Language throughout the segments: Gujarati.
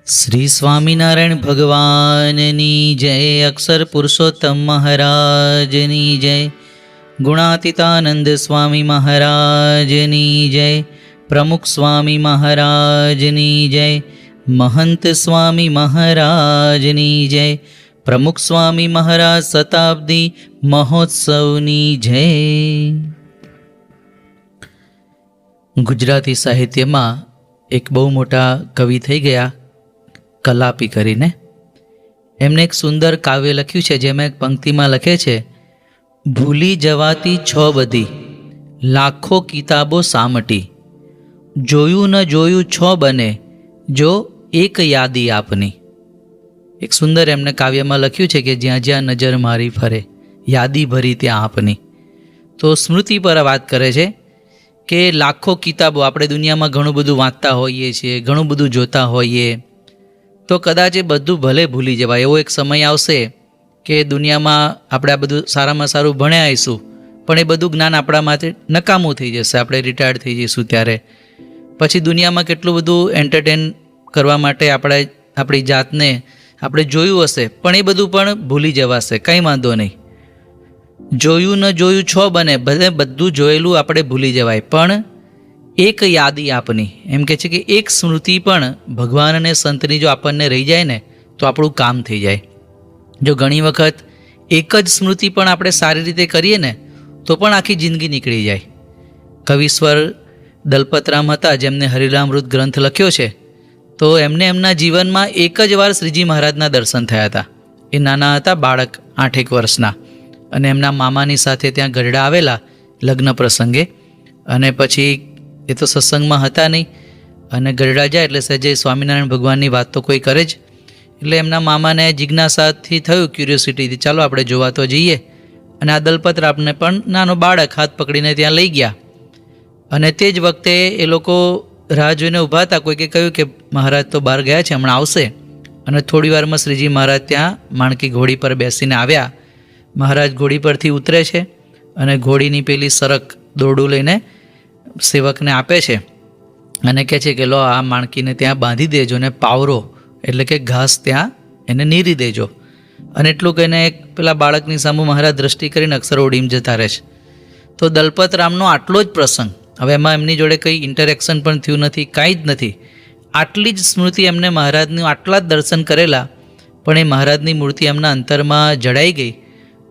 શ્રી સ્વામિનારાયણ ભગવાનની જય, અક્ષર પુરુષોત્તમ મહારાજની જય, ગુણાતીતાનંદ સ્વામી મહારાજની જય, પ્રમુખ સ્વામી મહારાજની જય, મહંત સ્વામી મહારાજની જય, પ્રમુખ સ્વામી મહારાજ શતાબ્દી મહોત્સવની જય. ગુજરાતી સાહિત્યમાં એક બહુ મોટા કવિ થઈ ગયા કલાપી કરીને. એમને એક સુંદર કાવ્ય લખ્યું છે, જેમાં એક પંક્તિમાં લખે છે, ભૂલી જવાતી છો બધી લાખો કિતાબો સામટી, જોયું ન જોયું છો બને જો એક યાદી આપની. એક સુંદર એમને કાવ્યમાં લખ્યું છે કે જ્યાં જ્યાં નજર મારી ફરે યાદી ભરી ત્યાં આપની. તો સ્મૃતિ પર વાત કરે છે કે લાખો કિતાબો, આપણે દુનિયામાં ઘણું બધું વાંચતા હોઈએ છીએ, ઘણું બધું જોતા હોઈએ, તો કદાચ એ બધું ભલે ભૂલી જવાય. એવો એક સમય આવશે કે દુનિયામાં આપણે આ બધું સારામાં સારું ભણ્યા આવીશું, પણ એ બધું જ્ઞાન આપણા માટે નકામું થઈ જશે. આપણે રિટાયર્ડ થઈ જઈશું ત્યારે પછી દુનિયામાં કેટલું બધું એન્ટરટેન કરવા માટે આપણી જાતને આપણે જોયું હશે, પણ એ બધું પણ ભૂલી જવાશે. કંઈ વાંધો નહીં, જોયું ન જોયું છો બને, ભલે બધું જોયેલું આપણે ભૂલી જવાય, પણ એક યાદી આપની. એમ કહે છે કે એક સ્મૃતિ પણ ભગવાન અને સંતની જો આપણને રહી જાય ને તો આપણું કામ થઈ જાય. જો ઘણી વખત એક જ સ્મૃતિ પણ આપણે સારી રીતે કરીએ ને તો પણ આખી જિંદગી નીકળી જાય. કવિશ્વર દલપતરામ હતા, જેમને હરિરામૃત ગ્રંથ લખ્યો છે, તો એમને એમના જીવનમાં એક જ વાર શ્રીજી મહારાજના દર્શન થયા હતા. એ નાના હતા, બાળક 8-1 વર્ષના, અને એમના મામાની સાથે ત્યાં ગરડા આવેલા લગ્ન પ્રસંગે, અને પછી એ તો સત્સંગમાં હતા નહીં, અને ગરડા જાય એટલે સહેજે સ્વામિનારાયણ ભગવાનની વાત તો કોઈ કરે જ. એટલે એમના મામાને જિજ્ઞાસાથી થયું, ક્યુરિયોસિટીથી, ચાલો આપણે જોવા તો જઈએ. અને આ દલપતરામને પણ નાનો બાળક હાથ પકડીને ત્યાં લઈ ગયા. અને તે જ વખતે એ લોકો રાહ જોઈને ઊભા હતા. કોઈકે કહ્યું કે મહારાજ તો બહાર ગયા છે, હમણાં આવશે. અને થોડી વારમાં શ્રીજી મહારાજ ત્યાં માણકી ઘોડી પર બેસીને આવ્યા. મહારાજ ઘોડી પરથી ઉતરે છે અને ઘોડીની પેલી સરક દોરડું લઈને સેવકને આપે છે અને કહે છે કે લો, આ માણકીને ત્યાં બાંધી દેજો ને પાવરો એટલે કે ઘાસ ત્યાં એને નીરી દેજો. અને એટલું કહીને એક પેલા બાળકની સામે મહારાજ દ્રષ્ટિ કરીને અક્ષર ઓડીમ જતા રહે છે. તો દલપતરામનો આટલો જ પ્રસંગ, હવે એમાં એમની જોડે કંઈ ઇન્ટરેક્શન પણ થયું નથી, કાંઈ જ નથી. આટલી જ સ્મૃતિ એમને મહારાજનું આટલા જ દર્શન કરેલા, પણ એ મહારાજની મૂર્તિ એમના અંતરમાં જડાઈ ગઈ.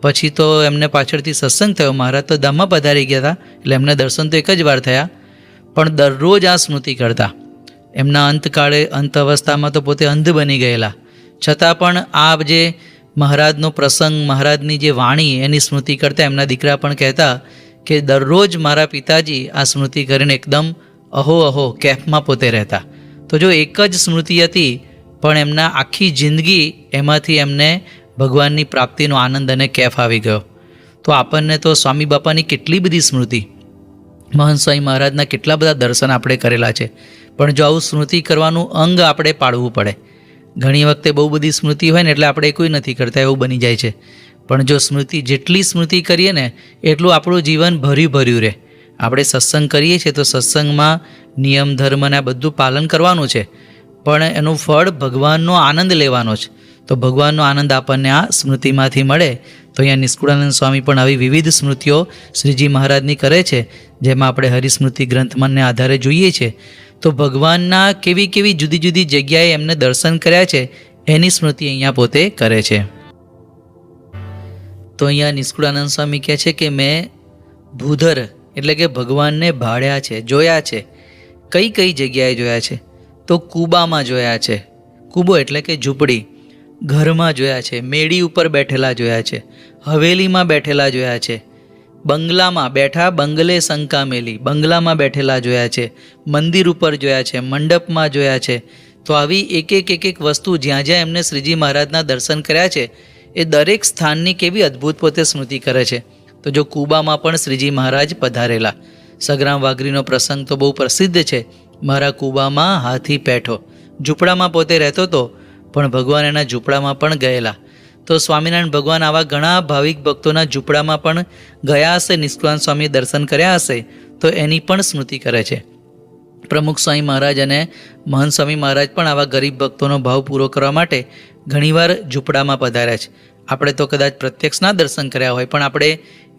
પછી તો એમને પાછળથી સત્સંગ થયો. મહારાજ તો ધામમાં પધારી ગયા હતા, એટલે એમને દર્શન તો એક જ વાર થયા, પણ દરરોજ આ સ્મૃતિ કરતા. એમના અંતકાળે, અંત અવસ્થામાં તો પોતે અંધ બની ગયેલા, છતાં પણ આ જે મહારાજનો પ્રસંગ, મહારાજની જે વાણી, એની સ્મૃતિ કરતા એમના દીકરા પણ કહેતા કે દરરોજ મારા પિતાજી આ સ્મૃતિ કરીને એકદમ અહો અહો કેફમાં પોતે રહેતા. તો જો એક જ સ્મૃતિ હતી, પણ એમના આખી જિંદગી એમાંથી એમને ભગવાનની પ્રાપ્તિનો આનંદ અને કેફ આવી ગયો. તો આપણને તો સ્વામી બાપાની કેટલી બધી સ્મૃતિ, મહંત સ્વામી મહારાજના કેટલા બધા દર્શન આપણે કરેલા છે, પણ જો આવું સ્મૃતિ કરવાનું અંગ આપણે પાડવું પડે. ઘણી વખતે બહુ બધી સ્મૃતિ હોય ને એટલે આપણે કોઈ નથી કરતા એવું બની જાય છે. પણ જો સ્મૃતિ, જેટલી સ્મૃતિ કરીએ ને એટલું આપણું જીવન ભર્યું ભર્યું રહે. આપણે સત્સંગ કરીએ છીએ તો સત્સંગમાં નિયમ ધર્મ અને આ બધું પાલન કરવાનું છે, પણ એનું ફળ ભગવાનનો આનંદ લેવાનો છે. તો ભગવાનનો આનંદ આપણને આ સ્મૃતિમાંથી મળે. તો અહીંયા નિષ્કુળાનંદ સ્વામી પણ આવી વિવિધ સ્મૃતિઓ શ્રીજી મહારાજની કરે છે, જેમાં આપણે હરિસ્મૃતિ ગ્રંથમાંને આધારે જોઈએ છીએ. તો ભગવાનના કેવી કેવી જુદી જુદી જગ્યાએ એમને દર્શન કર્યા છે એની સ્મૃતિ અહીંયા પોતે કરે છે. તો અહીંયા નિષ્કુળાનંદ સ્વામી કહે છે કે મેં ભૂધર એટલે કે ભગવાનને ભાળ્યા છે, જોયા છે. કઈ કઈ જગ્યાએ જોયા છે? તો કૂબામાં જોયા છે. કૂબો એટલે કે ઝૂંપડી. ઘરમાં જોયા છે, મેડી ઉપર બેઠેલા જોયા છે, હવેલીમાં બેઠેલા જોયા છે, બંગલામાં બેઠા, બંગલે શંકા મેલી, બંગલામાં બેઠેલા જોયા છે, મંદિર ઉપર જોયા છે, મંડપમાં જોયા છે. તો આવી એક વસ્તુ જ્યાં જ્યાં એમને શ્રીજી મહારાજના દર્શન કર્યા છે એ દરેક સ્થાનની કેવી અદ્ભુત પોતે સ્મૃતિ કરે છે. તો જો કૂબામાં પણ શ્રીજી મહારાજ પધારેલા, સગ્રામ વાઘરીનો પ્રસંગ તો બહુ પ્રસિદ્ધ છે, મારા કૂબામાં હાથી પેઠો. ઝૂંપડામાં પોતે રહેતો હતો, પણ ભગવાન એના ઝૂંપડામાં પણ ગયેલા. તો સ્વામિનારાયણ ભગવાન આવા ઘણા ભાવિક ભક્તોના ઝૂંપડામાં પણ ગયા હશે, નિષ્કુળાનંદ સ્વામીએ દર્શન કર્યા હશે, તો એની પણ સ્મૃતિ કરે છે. પ્રમુખ સ્વામી મહારાજ અને મહંત સ્વામી મહારાજ પણ આવા ગરીબ ભક્તોનો ભાવ પૂરો કરવા માટે ઘણીવાર ઝૂંપડામાં પધાર્યા છે. આપણે તો કદાચ પ્રત્યક્ષના દર્શન કર્યા હોય, પણ આપણે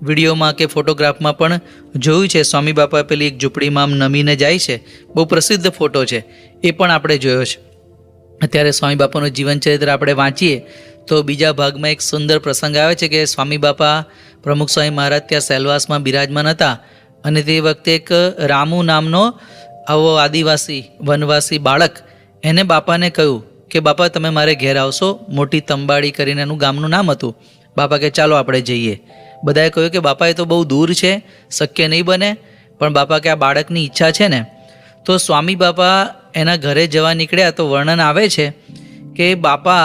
વિડીયોમાં કે ફોટોગ્રાફમાં પણ જોયું છે. સ્વામી બાપા પેલી એક ઝૂંપડીમાં આમ નમીને જાય છે, બહુ પ્રસિદ્ધ ફોટો છે, એ પણ આપણે જોયો છે. અત્યારે સ્વામી બાપાનું જીવનચરિત્ર આપણે વાંચીએ તો બીજા ભાગમાં એક સુંદર પ્રસંગ આવે છે કે સ્વામી બાપા પ્રમુખ સ્વામી મહારાજ ત્યાં સેલવાસમાં બિરાજમાન હતા અને તે વખતે એક રામુ નામનો આવો આદિવાસી વનવાસી બાળક એને બાપાને કહ્યું કે બાપા તમે મારે ઘેર આવશો. મોટી તંબાડી કરીને એનું ગામનું નામ હતું. બાપા કે ચાલો આપણે જઈએ. બધાએ કહ્યું કે બાપા એ તો બહુ દૂર છે, શક્ય નહીં બને, પણ બાપા કે આ બાળકની ઈચ્છા છે ને. તો સ્વામી બાપા એના ઘરે જવા નીકળ્યા તો વર્ણન આવે છે કે બાપા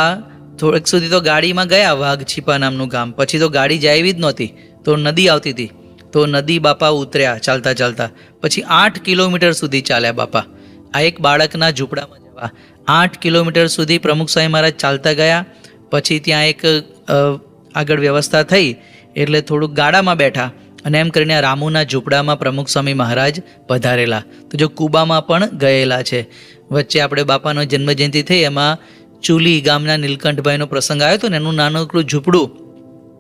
થોડેક સુધી તો ગાડીમાં ગયા, વાઘછીપા નામનું ગામ. પછી તો ગાડી જાય એવી જ નહોતી, તો નદી આવતી હતી, તો નદી બાપા ઉતર્યા ચાલતા ચાલતા. પછી 8 કિલોમીટર સુધી ચાલ્યા બાપા, આ એક બાળકના ઝૂંપડામાં જવા. 8 કિલોમીટર સુધી પ્રમુખ સ્વામી મહારાજ ચાલતા ગયા. પછી ત્યાં એક આગળ વ્યવસ્થા થઈ એટલે થોડુંક ગાડામાં બેઠા અને એમ કરીને રામુના ઝૂંપડામાં પ્રમુખ સ્વામી મહારાજ પધારેલા. તો જો કુબામાં પણ ગયેલા છે. વચ્ચે આપણે બાપાનો જન્મજયંતિ થઈ એમાં ચૂલી ગામના નીલકંઠભાઈનો પ્રસંગ આવ્યો હતો ને, એનું નાનકડું ઝૂંપડું,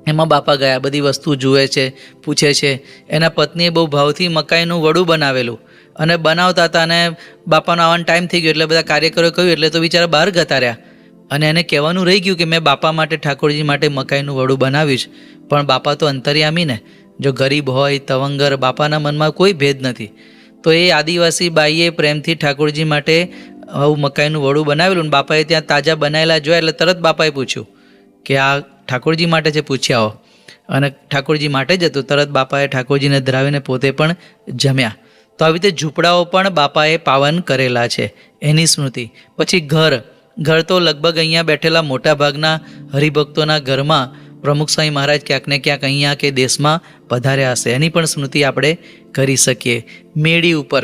એમાં બાપા ગયા, બધી વસ્તુ જુએ છે, પૂછે છે. એના પત્નીએ બહુ ભાવથી મકાઈનું વડું બનાવેલું અને બનાવતા હતા અને બાપાનો આવવાનો ટાઈમ થઈ ગયો એટલે બધા કાર્યકરોએ કહ્યું એટલે તો બિચારા બહાર જતા રહ્યા અને એને કહેવાનું રહી ગયું કે મેં બાપા માટે ઠાકોરજી માટે મકાઈનું વડું બનાવ્યું. પણ બાપા તો અંતર્યામી ને, જો ગરીબ હોય તવંગર, બાપાના મનમાં કોઈ ભેદ નથી. તો એ આદિવાસી બાઈએ પ્રેમથી ઠાકોરજી માટે આવું મકાઈનું વડું બનાવેલું. બાપાએ ત્યાં તાજા બનાવેલા જોયા એટલે તરત બાપાએ પૂછ્યું કે આ ઠાકોરજી માટે છે, પૂછ્યા આવો. અને ઠાકોરજી માટે જ હતું. તરત બાપાએ ઠાકોરજીને ધરાવીને પોતે પણ જમ્યા. તો આવી રીતે ઝૂંપડાઓ પણ બાપાએ પાવન કરેલા છે, એની સ્મૃતિ. પછી ઘર તો લગભગ અહીંયા બેઠેલા મોટા ભાગના હરિભક્તોના ઘરમાં પ્રમુખ સ્વામી મહારાજ ક્યાંક ને ક્યાંક અહીંયા કે દેશમાં પધાર્યા હશે, એની પણ સ્મૃતિ આપણે કરી શકીએ. મેળી ઉપર,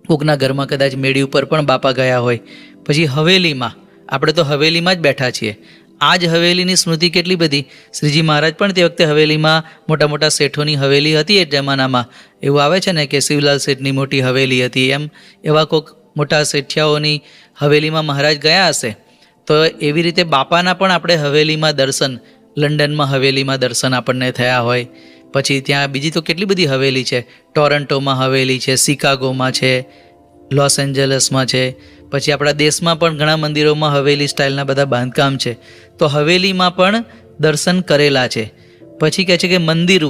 કોકના ઘરમાં કદાચ મેળી ઉપર પણ બાપા ગયા હોય. પછી હવેલીમાં, આપણે તો હવેલીમાં જ બેઠા છીએ. આ જ હવેલીની સ્મૃતિ કેટલી બધી. શ્રીજી મહારાજ પણ તે વખતે હવેલીમાં, મોટા મોટા શેઠોની હવેલી હતી એ જમાનામાં. એવું આવે છે ને કે શિવલાલ શેઠની મોટી હવેલી હતી, એમ એવા કોઈક મોટા શેઠિયાઓની હવેલીમાં મહારાજ ગયા હશે. તો એવી રીતે બાપાના પણ આપણે હવેલીમાં દર્શન, લંડનમાં હવેલીમાં દર્શન આપણને થયા હોય. પછી ત્યાં બીજી તો કેટલી બધી હવેલી છે. ટોરન્ટોમાં હવેલી છે, શિકાગોમાં છે, લોસ એન્જલસમાં છે. પછી આપણા દેશમાં પણ ઘણા મંદિરોમાં હવેલી સ્ટાઇલના બધા બાંધકામ છે. તો હવેલીમાં પણ દર્શન કરેલા છે. પછી કહે છે કે મંદિર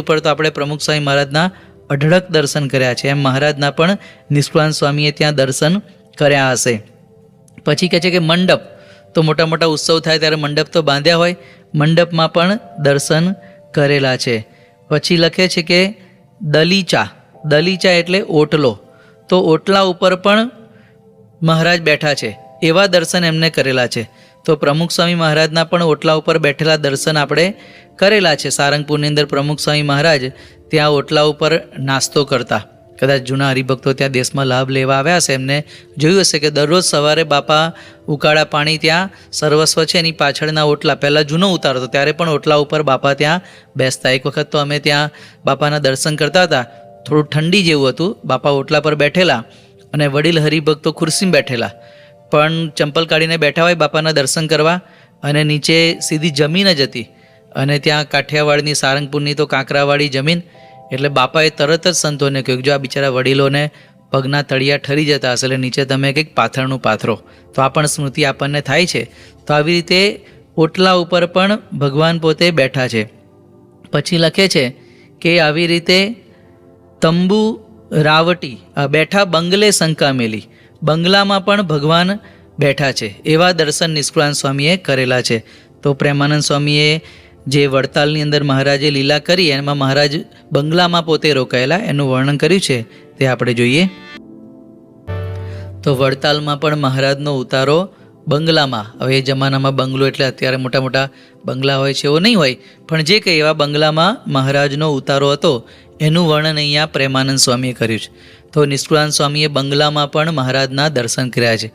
ઉપર તો આપણે પ્રમુખ સ્વામી મહારાજના અઢળક દર્શન કર્યા છે. એમ મહારાજના પણ નિષ્કુળાનંદ સ્વામીએ ત્યાં દર્શન કર્યા હશે. પછી કહે છે કે મંડપ, તો મોટા મોટા ઉત્સવ થાય ત્યારે મંડપ તો બાંધ્યા હોય, મંડપમાં પણ દર્શન કરેલા છે. પછી લખે છે કે દલીચા એટલે ઓટલો, તો ઓટલા ઉપર પણ મહારાજ બેઠા છે, એવા દર્શન એમને કરેલા છે. તો પ્રમુખ સ્વામી મહારાજના પણ ઓટલા ઉપર બેઠેલા દર્શન આપણે કરેલા છે. સારંગપુરની અંદર પ્રમુખ સ્વામી મહારાજ ત્યાં ઓટલા ઉપર નાસ્તો કરતા. કદાચ જૂના હરિભક્તો ત્યાં દેશમાં લાભ લેવા આવ્યા હશે, એમને જોયું હશે કે દરરોજ સવારે બાપા ઉકાળા પાણી ત્યાં સર્વસ્વ છે એની પાછળના ઓટલા, પહેલાં જૂનો ઉતારો હતો ત્યારે પણ ઓટલા ઉપર બાપા ત્યાં બેસતા. એક વખત તો અમે ત્યાં બાપાના દર્શન કરતા હતા, થોડું ઠંડી જેવું હતું, બાપા ઓટલા પર બેઠેલા અને વડીલ હરિભક્તો ખુરશીમાં બેઠેલા, પણ ચંપલ કાઢીને બેઠા હોય બાપાના દર્શન કરવા. અને નીચે સીધી જમીન જ હતી અને ત્યાં કાઠિયાવાડની, સારંગપુરની તો કાંકરાવાળી જમીન. એટલે બાપાએ તરત જ સંતોને કહ્યું કે જો આ બિચારા વડીલોને પગના તળિયા ઠરી જતા હશે એટલે નીચે તમે કંઈક પાથરનું પાથરો. તો આ પણ સ્મૃતિ આપણને થાય છે. તો આવી રીતે ઓટલા ઉપર પણ ભગવાન પોતે બેઠા છે. પછી લખે છે કે આવી રીતે તંબુ રાવટી બેઠા, બંગલે શંકા મેલી, બંગલામાં પણ ભગવાન બેઠા છે, એવા દર્શન નિષ્કુળાનંદ સ્વામીએ કરેલા છે. તો પ્રેમાનંદ સ્વામીએ જે વડતાલની અંદર મહારાજે લીલા કરી એમાં મહારાજ બંગલામાં પોતે રોકાયેલા, એનું વર્ણન કર્યું છે, તે આપણે જોઈએ. તો વડતાલમાં પણ મહારાજનો ઉતારો બંગલામાં. હવે એ જમાનામાં બંગલો એટલે અત્યારે મોટા મોટા બંગલા હોય છે એવો નહીં હોય, પણ જે કંઈ એવા બંગલામાં મહારાજનો ઉતારો હતો એનું વર્ણન અહીંયા પ્રેમાનંદ સ્વામીએ કર્યું છે. તો નિષ્કુળાનંદ સ્વામીએ બંગલામાં પણ મહારાજના દર્શન કર્યા છે.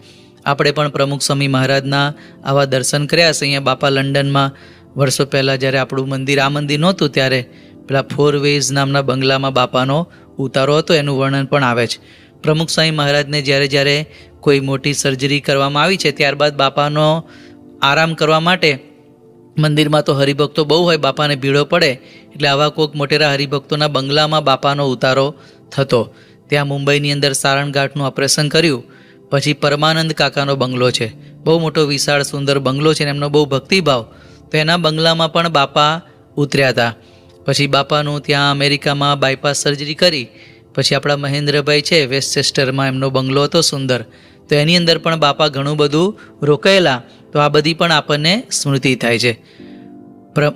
આપણે પણ પ્રમુખ સ્વામી મહારાજના આવા દર્શન કર્યા છે. અહીંયા બાપા લંડનમાં વર્ષો પહેલાં જ્યારે આપણું મંદિર, આ મંદિર નહોતું ત્યારે પેલા 4 વેઝ નામના બંગલામાં બાપાનો ઉતારો હતો, એનું વર્ણન પણ આવે છે. પ્રમુખ સ્વામી મહારાજને જ્યારે કોઈ મોટી સર્જરી કરવામાં આવી છે, ત્યારબાદ બાપાનો આરામ કરવા માટે મંદિરમાં તો હરિભક્તો બહુ હોય, બાપાને ભીડો પડે, એટલે આવા કોઈક મોટેરા હરિભક્તોના બંગલામાં બાપાનો ઉતારો થતો. ત્યાં મુંબઈની અંદર સારણઘાટનું ઓપરેશન કર્યું પછી પરમાનંદ કાકાનો બંગલો છે, બહુ મોટો વિશાળ સુંદર બંગલો છે, એમનો બહુ ભક્તિભાવ, તો એના બંગલામાં પણ બાપા ઉતર્યા હતા. પછી બાપાનું ત્યાં અમેરિકામાં બાયપાસ સર્જરી કરી પછી આપણા મહેન્દ્રભાઈ છે વેસ્ટચેસ્ટરમાં, એમનો બંગલો હતો સુંદર, તો એની અંદર પણ બાપા ઘણું બધું રોકાયેલા. તો આ બધી પણ આપણને સ્મૃતિ થાય છે.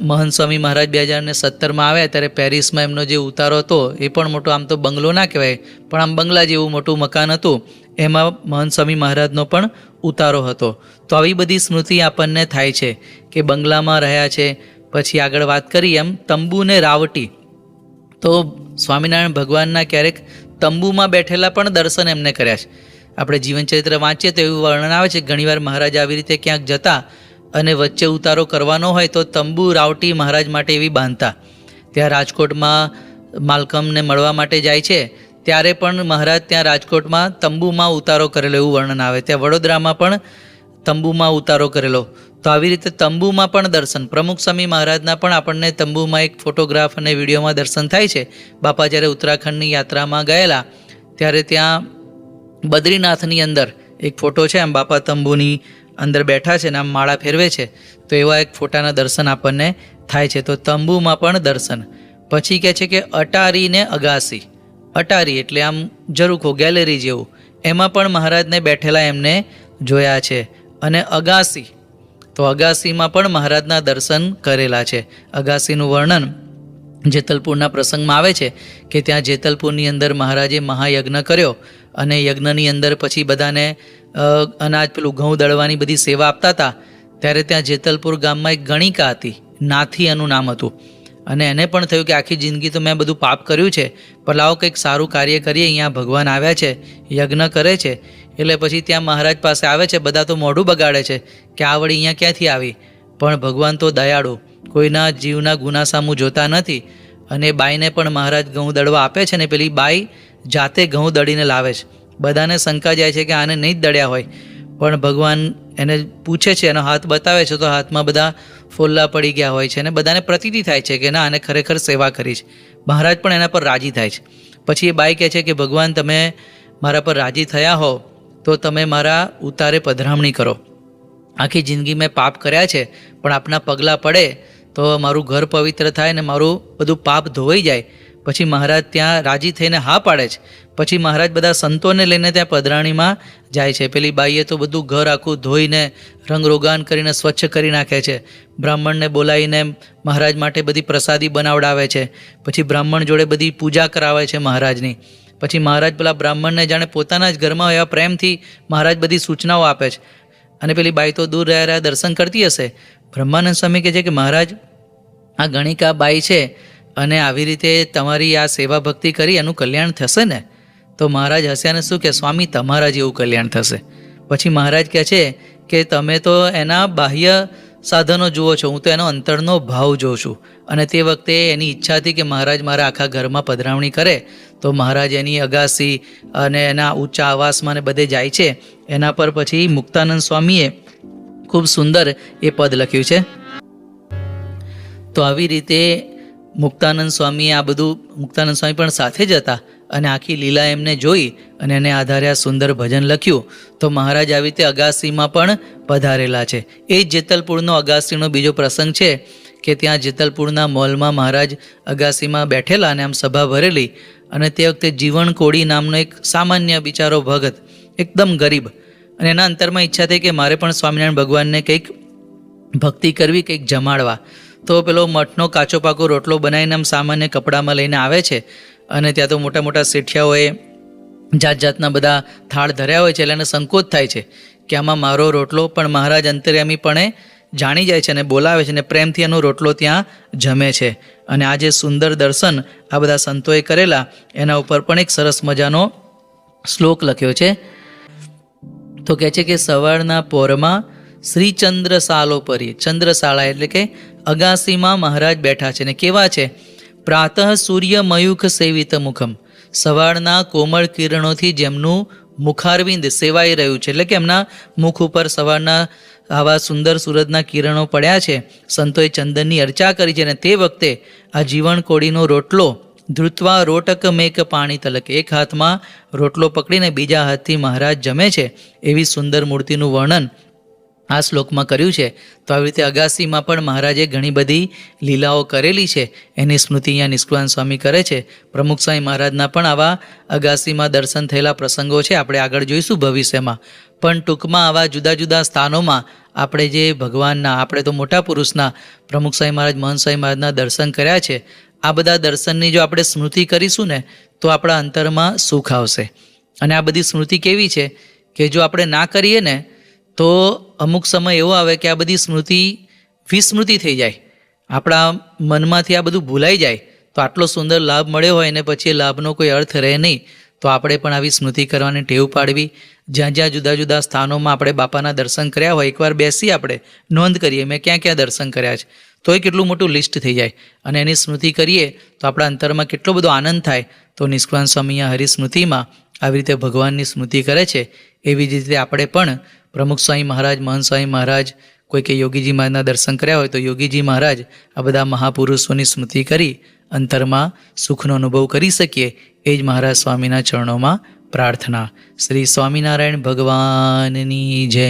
મહંત સ્વામી મહારાજ 2017માં આવ્યા ત્યારે પેરિસમાં એમનો જે ઉતારો હતો એ પણ મોટો, આમ તો બંગલો ના કહેવાય પણ આમ બંગલા જેવું મોટું મકાન હતું, એમાં મહંત સ્વામી મહારાજનો પણ ઉતારો હતો. તો આવી બધી સ્મૃતિ આપણને થાય છે કે બંગલામાં રહ્યા છે. પછી આગળ વાત કરી એમ તંબુ ને રાવટી, તો સ્વામિનારાયણ ભગવાનના ક્યારેક તંબુમાં બેઠેલા પણ દર્શન એમને કર્યા છે. આપણે જીવનચરિત્ર વાંચીએ તો એવું વર્ણન આવે છે કે ઘણીવાર મહારાજ આવી રીતે ક્યાંક જતા અને વચ્ચે ઉતારો કરવાનો હોય તો તંબુ રાવટી મહારાજ માટે એવી બાંધતા. ત્યાં રાજકોટમાં માલકમને મળવા માટે જાય છે ત્યારે પણ મહારાજ ત્યાં રાજકોટમાં તંબુમાં ઉતારો કરેલો એવું વર્ણન આવે. ત્યાં વડોદરામાં પણ તંબુમાં ઉતારો કરેલો. તો આવી રીતે તંબુમાં પણ દર્શન, પ્રમુખ સ્વામી મહારાજના પણ આપણને તંબુમાં એક ફોટોગ્રાફ અને વિડીયોમાં દર્શન થાય છે. બાપા જ્યારે ઉત્તરાખંડની યાત્રામાં ગયેલા ત્યારે ત્યાં બદ્રીનાથની અંદર એક ફોટો છે, આમ બાપા તંબુની અંદર બેઠા છે ને આમ માળા ફેરવે છે, તો એવા એક ફોટાના દર્શન આપણને થાય છે. તો તંબુમાં પણ દર્શન. પછી કહે છે કે અટારી ને અગાસી, અટારી એટલે આમ ઝરૂખો ગેલેરી જેવું, એમાં પણ મહારાજને બેઠેલા એમને જોયા છે. અને અગાસી, તો અગાસીમાં પણ મહારાજના દર્શન કરેલા છે. અગાસીનું વર્ણન જેતલપુરના પ્રસંગમાં આવે છે કે ત્યાં જેતલપુરની અંદર મહારાજે મહાયજ્ઞ કર્યો અને યજ્ઞની અંદર પછી બધાને અનાજ પેલું ઘઉં દળવાની બધી સેવા આપતા હતા. ત્યારે ત્યાં જેતલપુર ગામમાં એક ગણિકા હતી, નાથી એનું નામ હતું, અને એને પણ થયું કે આખી જિંદગી તો મેં બધું પાપ કર્યું છે, પણ લાવો કંઈક સારું કાર્ય કરીએ, અહીંયા ભગવાન આવ્યા છે, યજ્ઞ કરે છે. એટલે પછી ત્યાં મહારાજ પાસે આવે છે, બધા તો મોઢું બગાડે છે કે આ વળી અહીંયા ક્યાંથી આવી, પણ ભગવાન તો દયાળુ, કોઈના જીવના ગુના સામું જોતા નથી. અને બાઈને પણ મહારાજ ઘઉં દળવા આપે છે ને પેલી બાઈ જાતે ઘઉં દળીને લાવે છે. બધાને શંકા જાય છે કે આને નહીં જ દળ્યા હોય, પણ ભગવાન એને પૂછે છે, એનો હાથ બતાવે છે તો હાથમાં બધા ફોલ્લા પડી ગયા હોય છે અને બધાને પ્રતીતિ થાય છે કે ના આને ખરેખર સેવા કરી છે. મહારાજ પણ એના પર રાજી થાય છે. પછી એ બાઈ કહે છે કે ભગવાન તમે મારા પર રાજી થયા હો તો તમે મારા ઉતારે પધરામણી કરો. આખી જિંદગી મેં પાપ કર્યા છે, પણ આપના પગલાં પડે તો મારું ઘર પવિત્ર થાય ને મારું બધું પાપ ધોવાઈ જાય. પછી મહારાજ ત્યાં રાજી થઈને હા પાડે છે. પછી મહારાજ બધા સંતોને લઈને ત્યાં પધરાણીમાં જાય છે. પેલી બાઈએ તો બધું ઘર આખું ધોઈને રંગરોગાન કરીને સ્વચ્છ કરી નાખે છે. બ્રાહ્મણને બોલાવીને મહારાજ માટે બધી પ્રસાદી બનાવડાવે છે. પછી બ્રાહ્મણ જોડે બધી પૂજા કરાવે છે મહારાજની. પછી મહારાજ પેલા બ્રાહ્મણને જાણે પોતાના જ ઘરમાં એવા પ્રેમથી મહારાજ બધી સૂચનાઓ આપે છે. અને પેલી બાઈ તો દૂર રહ્યા દર્શન કરતી હશે. બ્રહ્માનંદ સ્વામી કહે છે કે મહારાજ આ ગણિકા બાઈ છે અને આવી રીતે તમારી આ સેવા ભક્તિ કરી એનું કલ્યાણ થશે ને? તો મહારાજ હસ્યા ને શું કે સ્વામી તમારા જેવું કલ્યાણ થશે. પછી મહારાજ કહે છે કે તમે તો એના બાહ્ય સાધનો જુઓ છો, હું તો એનો અંતરનો ભાવ જોઉં છું. અને તે વખતે એની ઈચ્છા હતી કે મહારાજ મારા આખા ઘરમાં પધરામણી કરે, તો મહારાજ એની અગાસી અને એના ઊંચા આવાસમાં ને બધે જાય છે. એના પર પછી મુક્તાનંદ સ્વામીએ ખૂબ સુંદર એ પદ લખ્યું છે. તો આવી રીતે મુક્તાનંદ સ્વામીએ આ બધું, મુક્તાનંદ સ્વામી પણ સાથે જ હતા અને આખી લીલા એમને જોઈ અને એને આધારે આ સુંદર ભજન લખ્યું. તો મહારાજ આવી રીતે અગાસીમાં પણ પધારેલા છે. એ જ જેતલપુરનો અગાસીનો બીજો પ્રસંગ છે કે ત્યાં જેતલપુરના મોલમાં મહારાજ અગાસીમાં બેઠેલા અને આમ સભા ભરેલી, અને તે વખતે જીવણ કોડી નામનો એક સામાન્ય બિચારો ભગત, એકદમ ગરીબ, અને એના અંતરમાં ઈચ્છા થઈ કે મારે પણ સ્વામિનારાયણ ભગવાનને કંઈક ભક્તિ કરવી, કંઈક જમાડવા. તો પેલો મઠનો કાચો પાકો રોટલો બનાવીને આમ સામાન્ય કપડામાં લઈને આવે છે. અને ત્યાં તો મોટા મોટા શેઠિયાઓએ જાત જાતના બધા થાળ ધર્યા હોય છે, એટલે એને સંકોચ થાય છે કે આમાં મારો રોટલો, પણ મહારાજ અંતર્યામીપણે જાણી જાય છે અને બોલાવે છે અને પ્રેમથી એનો રોટલો ત્યાં જમે છે. અને આ જે સુંદર દર્શન આ બધા સંતોએ કરેલા એના ઉપર પણ એક સરસ મજાનો શ્લોક લખ્યો છે. તો કહે છે કે સવારના પોરમાં શ્રી ચંદ્રશાલો પરી, ચંદ્રશાળા એટલે કે અગાસીમાં મહારાજ બેઠા છે. ને કેવા છે? પ્રાતઃ સૂર્ય મયુખ સેવિત મુખમ, સવારના કોમળ કિરણોથી જેમનું મુખારવિંદ સેવાઈ રહ્યું છે, એટલે કે એમના મુખ ઉપર સવારના આવા સુંદર સૂરજના કિરણો પડ્યા છે. સંતોએ ચંદનની અર્ચા કરી છે અને તે વખતે આ જીવન કોળીનો રોટલો ધ્રુતવા રોટક મેક પાણી તલક, એક હાથમાં રોટલો પકડીને બીજા હાથથી મહારાજ જમે છે એવી સુંદર મૂર્તિનું વર્ણન આ શ્લોકમાં કર્યું છે. તો આવી રીતે અગાસીમાં પણ મહારાજે ઘણી બધી લીલાઓ કરેલી છે, એની સ્મૃતિ અહીંયા નિષ્કુળાનંદ સ્વામી કરે છે. પ્રમુખ સ્વામી મહારાજના પણ આવા અગાસીમાં દર્શન થયેલા પ્રસંગો છે, આપણે આગળ જોઈશું ભવિષ્યમાં. પણ ટૂંકમાં આવા જુદા જુદા સ્થાનોમાં આપણે જે ભગવાનના, આપણે તો મોટા પુરુષના પ્રમુખ સ્વામી મહારાજ, મહંત સ્વામી મહારાજના દર્શન કર્યા છે, આ બધા દર્શનની જો આપણે સ્મૃતિ કરીશું ને તો આપણા અંતરમાં સુખ આવશે. અને આ બધી સ્મૃતિ કેવી છે કે જો આપણે ના કરીએ ને તો અમુક સમય એવો આવે કે આ બધી સ્મૃતિ વિસ્મૃતિ થઈ જાય, આપણા મનમાંથી આ બધું ભૂલાઈ જાય. તો આટલો સુંદર લાભ મળ્યો હોય ને પછી એ લાભનો કોઈ અર્થ રહે નહીં. તો આપણે પણ આવી સ્મૃતિ કરવાની ટેવ પાડવી. જ્યાં જ્યાં જુદા જુદા સ્થાનોમાં આપણે બાપાના દર્શન કર્યા હોય, એકવાર બેસી આપણે નોંધ કરીએ મેં ક્યાં ક્યાં દર્શન કર્યા છે, તો એ કેટલું મોટું લિસ્ટ થઈ જાય અને એની સ્મૃતિ કરીએ તો આપણા અંતરમાં કેટલો બધો આનંદ થાય. તો નિષ્કુળાનંદ સ્વામી અહીંયા હરિસ્મૃતિમાં આવી રીતે ભગવાનની સ્મૃતિ કરે છે. એવી જ રીતે આપણે પણ પ્રમુખ સ્વામી મહારાજ, મહંત સ્વામી મહારાજ, કોઈ કે યોગીજી મહારાજના દર્શન કર્યા હોય તો યોગીજી મહારાજ, આ બધા મહાપુરુષોની સ્મૃતિ કરી અંતરમાં સુખનો અનુભવ કરી શકીએ. એ જ મહારાજ સ્વામીના ચરણોમાં પ્રાર્થના. શ્રી સ્વામિનારાયણ ભગવાનની જય.